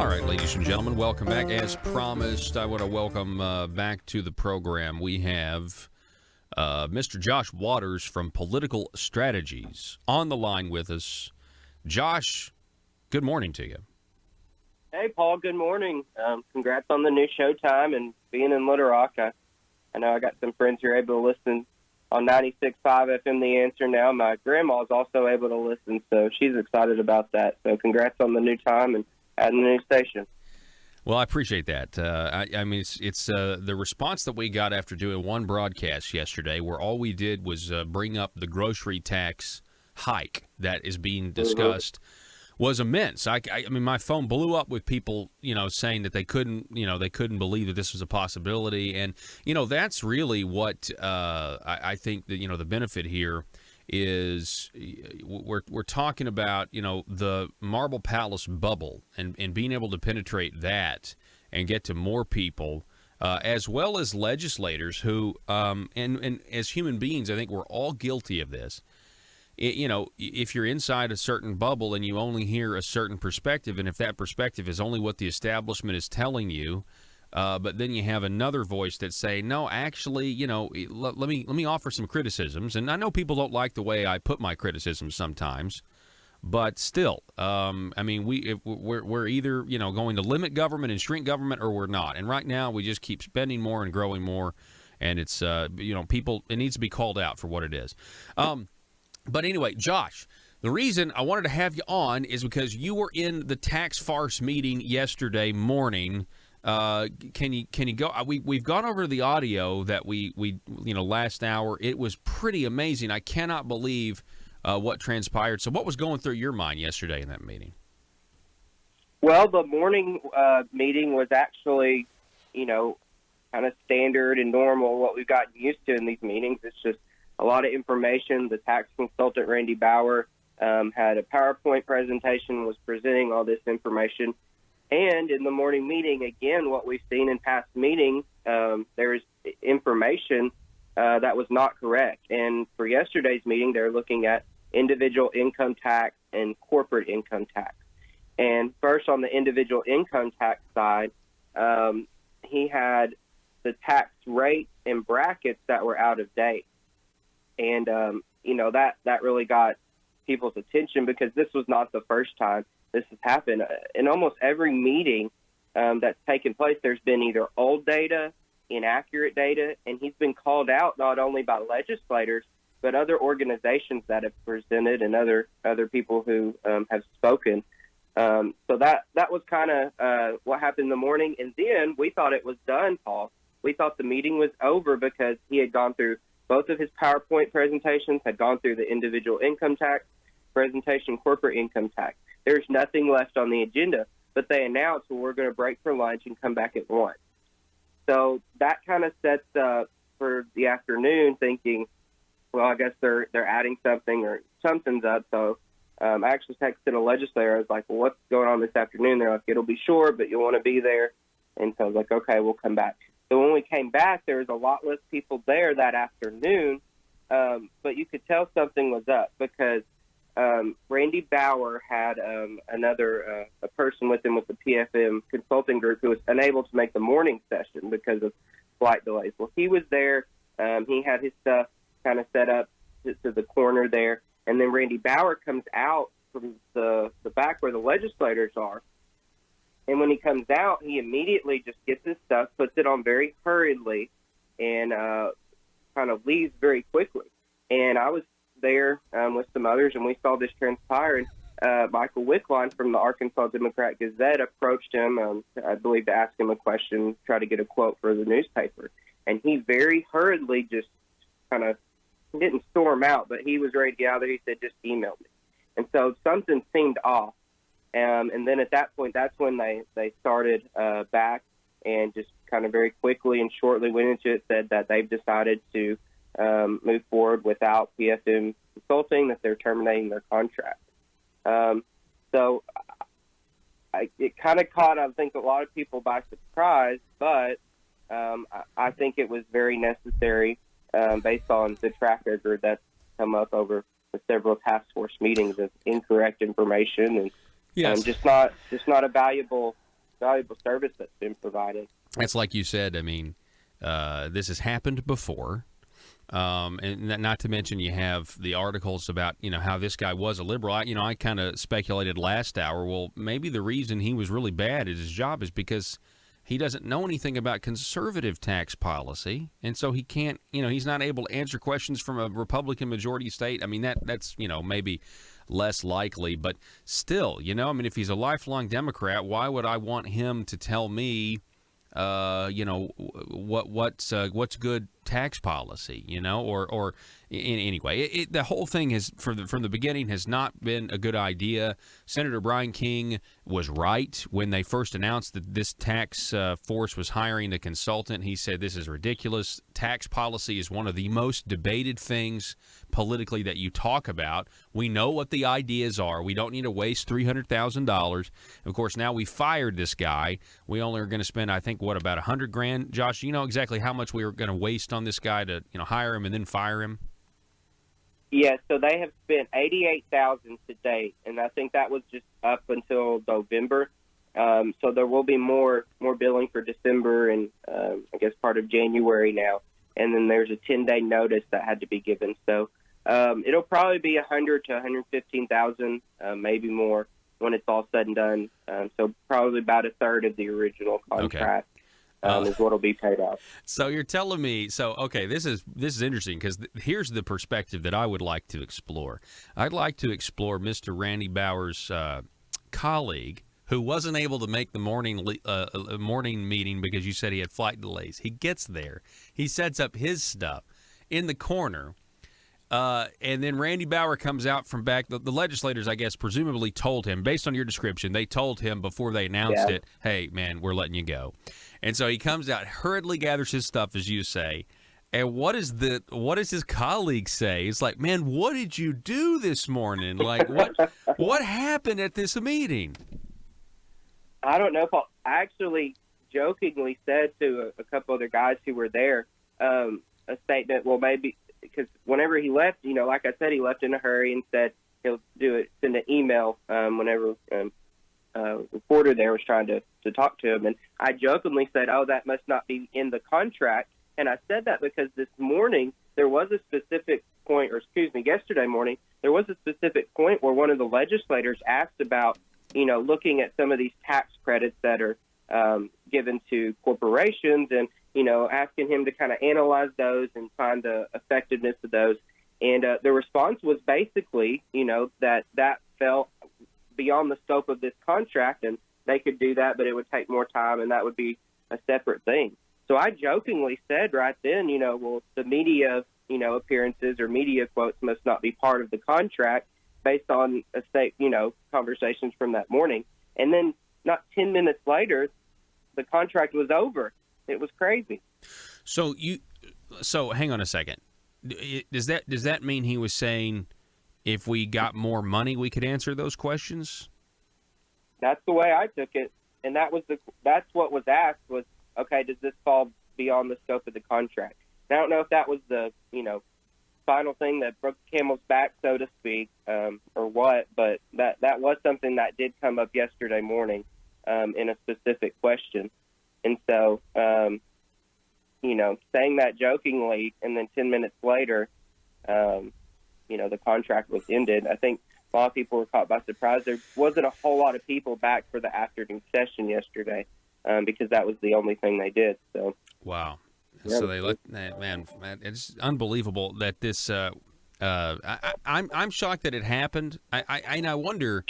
All right, ladies and gentlemen, welcome back. As promised, I want to welcome back to the program. We have Mr. Josh Waters from Political Strategies on the line with us. Josh, good morning to you. Hey, Paul, good morning. Congrats on the new Showtime and being in Little Rock. I know I got some friends who are able to listen on 96.5 FM The Answer now. My grandma's also able to listen, so she's excited about that. So congrats on the new time and adding the new station. Well, I appreciate that. I mean, it's the response that we got after doing one broadcast yesterday where all we did was bring up the grocery tax hike that is being discussed was immense. I mean, my phone blew up with people, saying that they couldn't believe that this was a possibility. And, that's really what I think that, the benefit here is we're talking about, the Marble Palace bubble and being able to penetrate that and get to more people, as well as legislators who, and as human beings, I think we're all guilty of this. If you're inside a certain bubble and you only hear a certain perspective, and if that perspective is only what the establishment is telling you, but then you have another voice that say, no, actually, let me offer some criticisms. And I know people don't like the way I put my criticisms sometimes, but still, I mean, we're either, going to limit government and shrink government, or we're not. And right now we just keep spending more and growing more. And it's, people, it needs to be called out for what it is. But anyway, Josh, the reason I wanted to have you on is because you were in the tax farce meeting yesterday morning. Can you go? We've gone over the audio that we last hour. It was pretty amazing. I cannot believe what transpired. So what was going through your mind yesterday in that meeting? Well, the morning meeting was actually, kind of standard and normal, what we've gotten used to in these meetings. It's just a lot of information. The tax consultant, Randy Bauer, had a PowerPoint presentation, was presenting all this information. And in the morning meeting, again, what we've seen in past meetings, there's information that was not correct. And for yesterday's meeting, they're looking at individual income tax and corporate income tax. And first, on the individual income tax side, he had the tax rate and brackets that were out of date. And, that really got people's attention because this was not the first time this has happened. In almost every meeting that's taken place, there's been either old data, inaccurate data, and he's been called out not only by legislators, but other organizations that have presented and other people who have spoken. So that was kind of what happened in the morning. And then we thought it was done, Paul. We thought the meeting was over because he had gone through both of his PowerPoint presentations, had gone through the individual income tax presentation, corporate income tax. There's nothing left on the agenda, but they announced, well, we're going to break for lunch and come back at 1. So that kind of sets up for the afternoon thinking, well, I guess they're adding something or something's up. So I actually texted a legislator. I was like, well, what's going on this afternoon? They're like, it'll be short, but you'll want to be there. And so I was like, okay, we'll come back. So when we came back, there was a lot less people there that afternoon, but you could tell something was up because Randy Bauer had another a person with him with the PFM consulting group who was unable to make the morning session because of flight delays. Well, he was there. He had his stuff kind of set up to the corner there, and then Randy Bauer comes out from the back where the legislators are. And when he comes out, he immediately just gets his stuff, puts it on very hurriedly, and kind of leaves very quickly. And I was there with some others, and we saw this transpire. And Michael Wickline from the Arkansas Democrat Gazette approached him, I believe, to ask him a question, try to get a quote for the newspaper. And he very hurriedly just kind of didn't storm out, but he was ready to get out there. He said, just email me. And so something seemed off. And then at that point, that's when they started back and just kind of very quickly and shortly went into it, said that they've decided to move forward without PFM Consulting, that they're terminating their contract. So it kind of caught, I think, a lot of people by surprise, but I think it was very necessary based on the track record that's come up over the several task force meetings of incorrect information and Yes. Just not a valuable valuable service that's been provided. It's like you said. I mean, this has happened before. And not to mention you have the articles about, how this guy was a liberal. I kind of speculated last hour, well, maybe the reason he was really bad at his job is because he doesn't know anything about conservative tax policy. And so he can't, he's not able to answer questions from a Republican majority state. I mean, that's, maybe less likely, but still, if he's a lifelong Democrat, why would I want him to tell me, what's good tax policy, or anyway, the whole thing is from the beginning has not been a good idea. Senator Brian King was right when they first announced that this tax force was hiring a consultant. He said this is ridiculous. Tax policy is one of the most debated things politically that you talk about. We know what the ideas are. We don't need to waste $300,000. Of course, now we fired this guy. We only are going to spend, I think, about $100,000. Josh, you know exactly how much we were going to waste on this guy to, hire him and then fire him? Yeah, so they have spent $88,000 to date, and I think that was just up until November. So there will be more billing for December and I guess part of January now. And then there's a 10-day notice that had to be given. So it'll probably be $100,000 to $115,000, maybe more when it's all said and done. So probably about a third of the original contract. Is what will be paid out. So you're telling me, this is interesting because here's the perspective that I would like to explore. I'd like to explore Mr. Randy Bauer's colleague who wasn't able to make the morning meeting because you said he had flight delays. He gets there. He sets up his stuff in the corner. And then Randy Bauer comes out from back. The legislators, I guess, presumably told him, based on your description, they told him before they announced it, hey, man, we're letting you go. And so he comes out, hurriedly gathers his stuff, as you say. And what does his colleague say? It's like, man, what did you do this morning? Like, what happened at this meeting? I don't know, Paul. I actually jokingly said to a couple other guys who were there a statement, well, maybe because whenever he left, like I said, he left in a hurry and said he'll send an email whenever reporter there was trying to talk to him. And I jokingly said, oh, that must not be in the contract. And I said that because this morning there was a specific point, yesterday morning, there was a specific point where one of the legislators asked about, looking at some of these tax credits that are given to corporations and, asking him to kind of analyze those and find the effectiveness of those. And the response was basically, that fell beyond the scope of this contract, and they could do that, but it would take more time, and that would be a separate thing. So I jokingly said right then, well, the media, appearances or media quotes must not be part of the contract based on a state, conversations from that morning. And then not 10 minutes later, the contract was over. It was crazy. So hang on a second. Does that mean he was saying if we got more money, we could answer those questions? That's the way I took it. And that's what was asked was, okay, does this fall beyond the scope of the contract? And I don't know if that was the, final thing that broke the camel's back, so to speak, or what, but that was something that did come up yesterday morning in a specific question. And so, saying that jokingly and then 10 minutes later, the contract was ended, I think a lot of people were caught by surprise. There wasn't a whole lot of people back for the afternoon session yesterday because that was the only thing they did. So wow. Yeah. So they let man. It's unbelievable that this. I'm shocked that it happened. I wonder.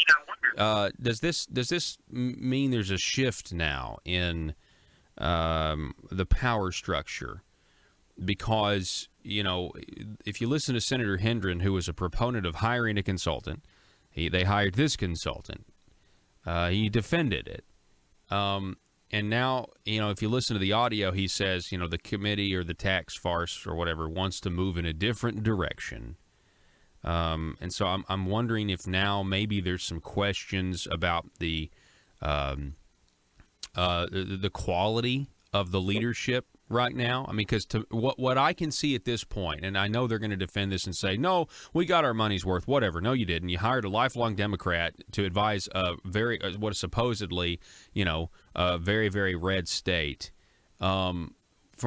Does this mean there's a shift now in the power structure? Because if you listen to Senator Hendren, who was a proponent of hiring a consultant, they hired this consultant. He defended it. And now, if you listen to the audio, he says, the committee or the tax farce or whatever wants to move in a different direction. And so I'm wondering if now maybe there's some questions about the quality of the leadership right now? I mean, because to what I can see at this point, and I know they're going to defend this and say, no, we got our money's worth, whatever. No, you didn't. You hired a lifelong Democrat to advise a what is supposedly, a very, very red state. From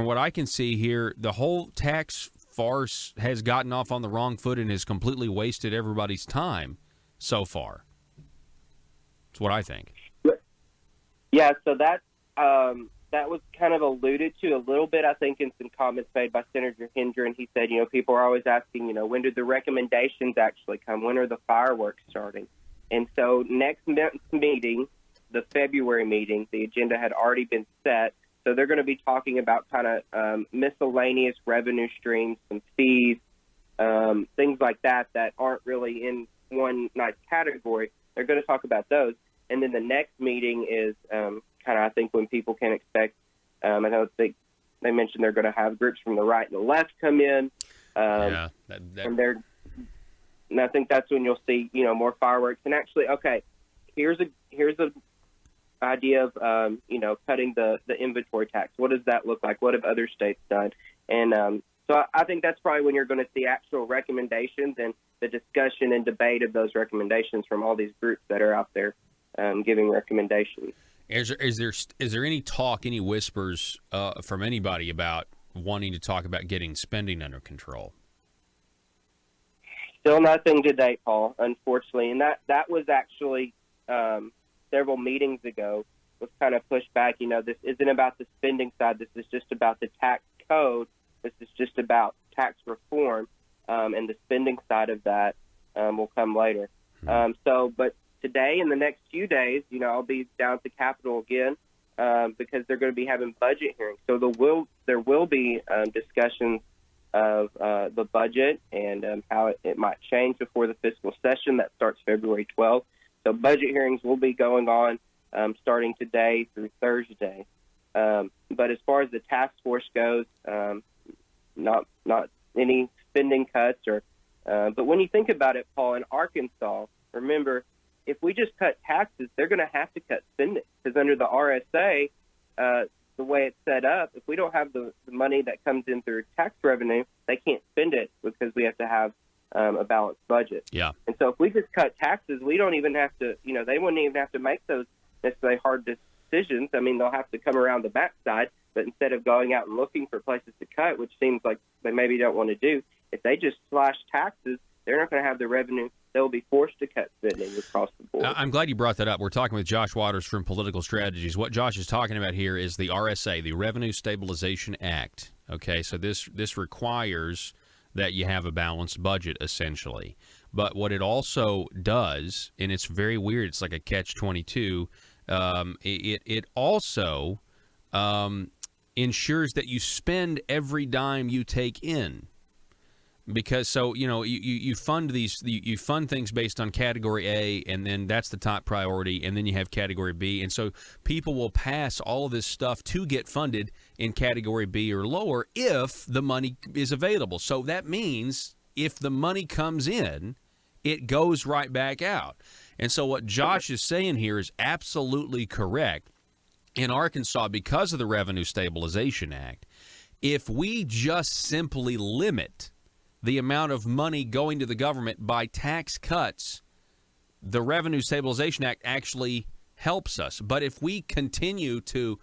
what I can see here, the whole tax farce has gotten off on the wrong foot and has completely wasted everybody's time so far. That's what I think. Yeah, so that was kind of alluded to a little bit, I think, in some comments made by Senator Hendren. He said, people are always asking, when do the recommendations actually come? When are the fireworks starting? And so next month's meeting, the February meeting, the agenda had already been set. So they're going to be talking about kind of miscellaneous revenue streams, some fees, things like that aren't really in one nice category. They're going to talk about those. And then the next meeting is kind of, I think, when people can expect. I know they mentioned they're going to have groups from the right and the left come in. And I think that's when you'll see, more fireworks. And actually, okay, here's a idea of cutting the inventory tax. What does that look like? What have other states done? And so I think that's probably when you're going to see actual recommendations and the discussion and debate of those recommendations from all these groups that are out there giving recommendations. Is there any talk, any whispers from anybody about wanting to talk about getting spending under control? Still nothing to date, Paul, unfortunately. And that was actually several meetings ago was kind of pushed back. This isn't about the spending side. This is just about the tax code. This is just about tax reform, and the spending side of that will come later. But today, in the next few days, I'll be down at the Capitol again because they're going to be having budget hearings. So there will be discussions of the budget and how it might change before the fiscal session that starts February 12th. So budget hearings will be going on starting today through Thursday. But as far as the task force goes, not any spending cuts but when you think about it, Paul, in Arkansas, remember, if we just cut taxes, they're going to have to cut spending because under the RSA, the way it's set up, if we don't have the money that comes in through tax revenue, they can't spend it because we have to have a balanced budget. Yeah. And so if we just cut taxes, we don't even have to, they wouldn't even have to make those necessarily hard decisions. I mean, they'll have to come around the backside, but instead of going out and looking for places to cut, which seems like they maybe don't want to do, if they just slash taxes, they're not going to have the revenue. They'll be forced to cut spending across the board. I'm glad you brought that up. We're talking with Josh Waters from Political Strategies. What Josh is talking about here is the RSA, the Revenue Stabilization Act. Okay, so this requires that you have a balanced budget, essentially. But what it also does, and it's very weird, it's like a catch-22, it also ensures that you spend every dime you take in. Because so you fund you fund things based on category A, and then that's the top priority, and then you have category B, and so people will pass all of this stuff to get funded in category B or lower if the money is available. So that means if the money comes in, it goes right back out. And so what Josh is saying here is absolutely correct. In Arkansas, because of the Revenue Stabilization Act, if we just simply limit the amount of money going to the government by tax cuts, the Revenue Stabilization Act actually helps us. But if we continue to,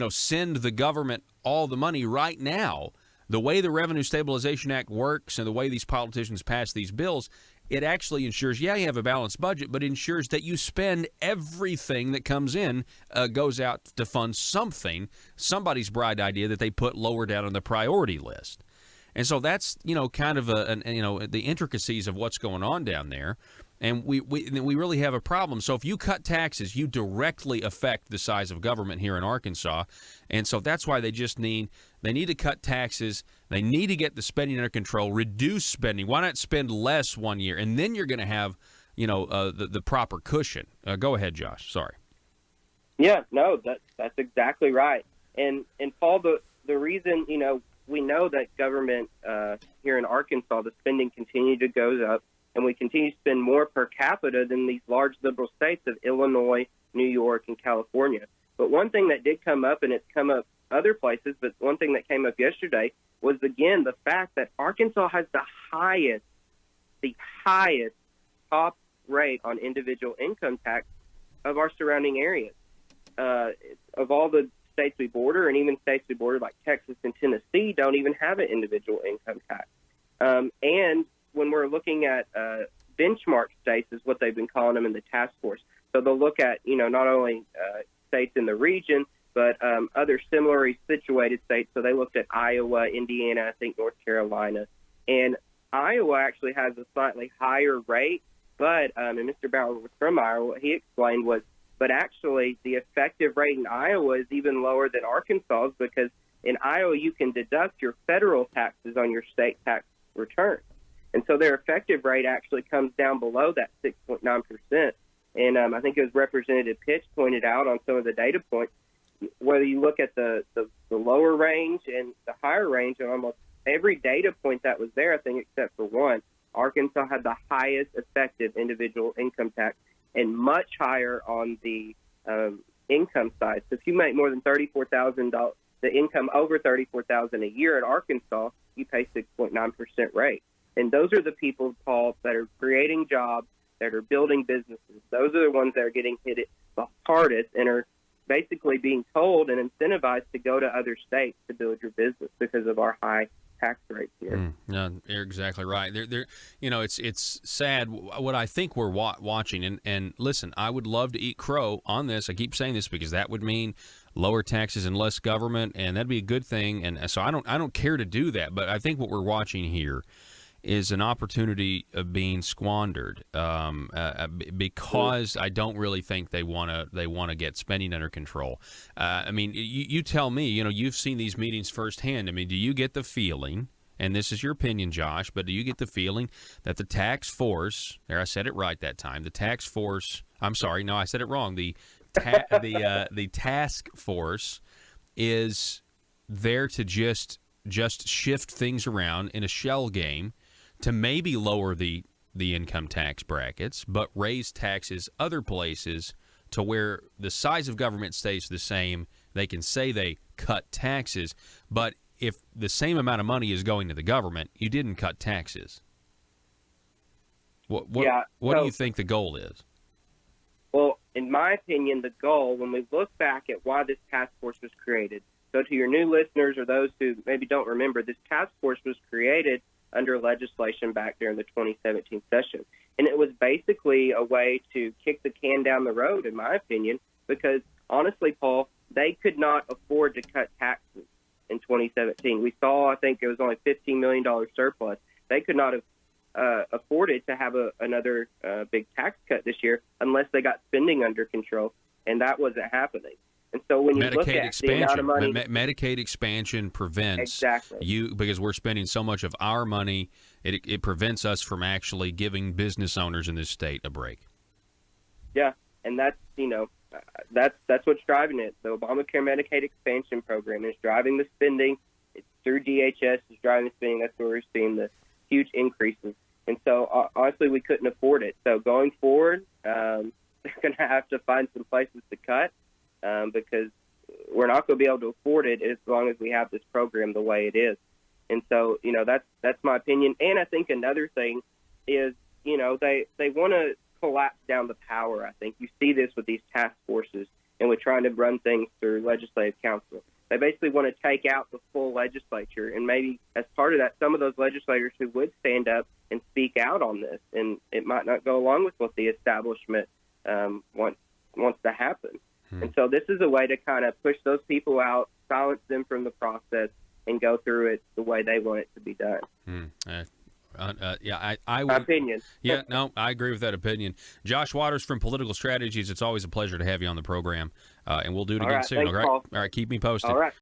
send the government all the money right now, the way the Revenue Stabilization Act works and the way these politicians pass these bills, it actually ensures, you have a balanced budget, but ensures that you spend everything that comes in, goes out to fund somebody's bright idea that they put lower down on the priority list. And so that's, kind of the intricacies of what's going on down there. And we really have a problem. So if you cut taxes, you directly affect the size of government here in Arkansas. And so that's why they need to cut taxes. They need to get the spending under control, reduce spending. Why not spend less one year? And then you're going to have, the proper cushion. Go ahead, Josh. Sorry. Yeah, no, that's exactly right. And Paul, the reason, we know that government here in Arkansas, the spending continued to go up, and we continue to spend more per capita than these large liberal states of Illinois, New York, and California. But one thing that did come up, and it's come up other places, but one thing that came up yesterday was, again, the fact that Arkansas has the highest top rate on individual income tax of our surrounding areas. Of all the states we border, and even states we border like Texas and Tennessee don't even have an individual income tax. And when we're looking at benchmark states, is what they've been calling them in the task force. So they'll look at, not only states in the region, but other similarly situated states. So they looked at Iowa, Indiana, I think North Carolina. And Iowa actually has a slightly higher rate, but, and Mr. Bauer was from Iowa, what he explained was, but actually the effective rate in Iowa is even lower than Arkansas's, because in Iowa you can deduct your federal taxes on your state tax return. And so their effective rate actually comes down below that 6.9%. And I think it was Representative Pitts pointed out on some of the data points, whether you look at the lower range and the higher range, and almost every data point that was there, I think except for one, Arkansas had the highest effective individual income tax, and much higher on the income side. So if you make more than $34,000, the income over $34,000 a year in Arkansas, you pay 6.9% rate. And those are the people, Paul, that are creating jobs, that are building businesses. Those are the ones that are getting hit the hardest and are basically being told and incentivized to go to other states to build your business because of our high tax rates here. No, you're exactly right. It's sad what I think we're watching. And listen, I would love to eat crow on this. I keep saying this because that would mean lower taxes and less government, and that'd be a good thing. And so I don't care to do that. But I think what we're watching here is an opportunity of being squandered because I don't really think they want to get spending under control. I mean, you tell me. You've seen these meetings firsthand. I mean, do you get the feeling? And this is your opinion, Josh, but do you get the feeling that the tax force? There, I said it right that time. The tax force. I'm sorry, no, I said it wrong. The task force is there to just shift things around in a shell game to maybe lower the income tax brackets, but raise taxes other places to where the size of government stays the same. They can say they cut taxes, but if the same amount of money is going to the government, you didn't cut taxes. What do you think the goal is? Well, in my opinion, the goal, when we look back at why this task force was created, so to your new listeners or those who maybe don't remember, this task force was created under legislation back during the 2017 session. And it was basically a way to kick the can down the road, in my opinion, because honestly, Paul, they could not afford to cut taxes in 2017. We saw, I think it was only $15 million surplus. They could not have afforded to have another big tax cut this year unless they got spending under control, and that wasn't happening. And so when you look at the amount of money, Medicaid expansion prevents you, because we're spending so much of our money, it prevents us from actually giving business owners in this state a break. Yeah, and that's what's driving it. The Obamacare Medicaid expansion program is driving the spending. It's through DHS is driving the spending. That's where we're seeing the huge increases. And so honestly, we couldn't afford it. So going forward, they're going to have to find some places to cut. Because we're not going to be able to afford it as long as we have this program the way it is. And so, that's my opinion. And I think another thing is, they want to collapse down the power. I think you see this with these task forces and with trying to run things through legislative council. They basically want to take out the full legislature, and maybe as part of that, some of those legislators who would stand up and speak out on this, and it might not go along with what the establishment wants to happen. And so this is a way to kind of push those people out, silence them from the process, and go through it the way they want it to be done. I my opinion. Yeah, no, I agree with that opinion. Josh Waters from Political Strategies, it's always a pleasure to have you on the program, and we'll do it again soon. Thanks, all right? Paul. All right, keep me posted. All right.